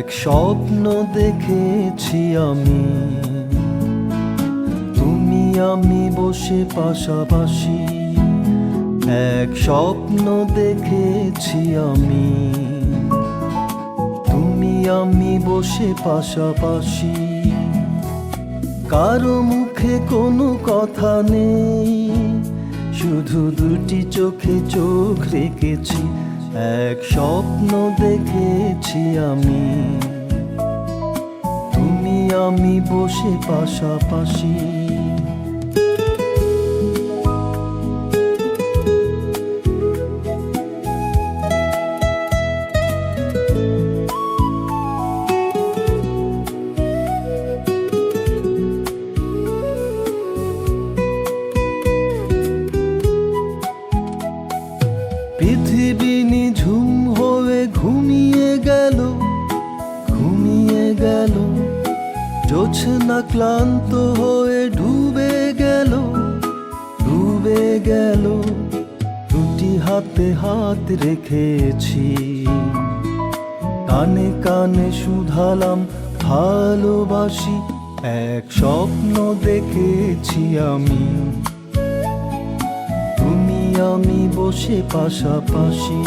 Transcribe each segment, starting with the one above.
এক স্বপ্ন দেখেছি আমি, তুমি আমি বসে পাশাপাশি। এক স্বপ্ন দেখেছি আমি, তুমি আমি বসে পাশাপাশি। কারো মুখে কোনো কথা নেই, শুধু দুটি চোখে চোখ রেখেছি। এক স্বপ্ন দেখেছি আমি, তুমি আমি বসে পাশাপাশি। পৃথিবী নিঝুম হয়ে ঘুমিয়ে গেল, ঘুমিয়ে গেল। জোছনা ক্লান্ত হয়ে ডুবে গেল, ডুবে গেল। দুটি হাতে হাত রেখেছি, কানে কানে শুধালাম ভালোবাসি। এক স্বপ্ন দেখেছি আমি, তুমি আমি বসে পাশাপাশি।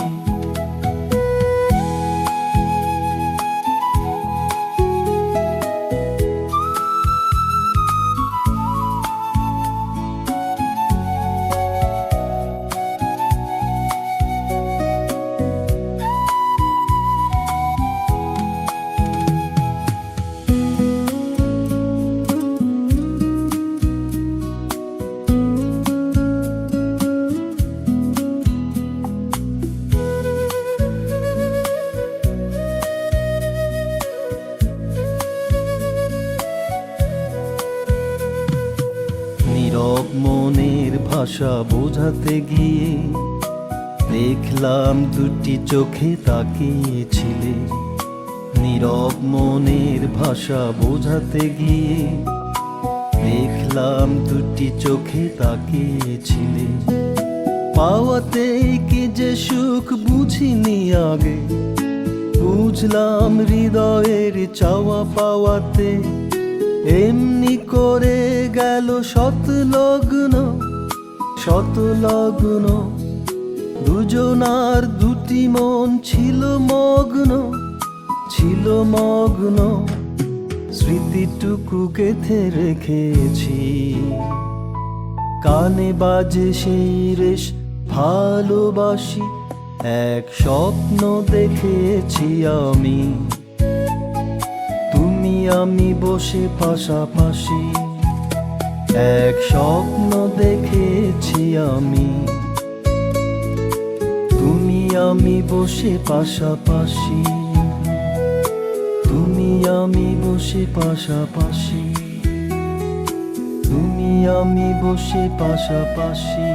নীরব মনের ভাষা বোঝাতে গিয়ে দেখলাম দুটি চোখে তাকিয়েছিলে। নীরব মনের ভাষা বোঝাতে গিয়ে দেখলাম দুটি চোখে তাকিয়েছিলে। পাওয়াতে কি যে সুখ বুঝিনি আগে, বুঝলাম হৃদয়ের চাওয়া পাওয়াতে। এমনি করে গেল শত লগ্ন, শত লগ্ন। দুজনার দুটি মন ছিল মগ্ন, ছিল মগ্ন। স্মৃতিটুকু গেঁথে রেখেছি, কানে বাজে সেই রেশ ভালোবাসি। এক স্বপ্ন দেখেছি আমি, তুমি আমি বসে পাশাপাশি। এক স্বপ্ন দেখেছি আমি, তুমি আমি বসে পাশাপাশি। তুমি আমি বসে পাশাপাশি, তুমি আমি বসে পাশাপাশি।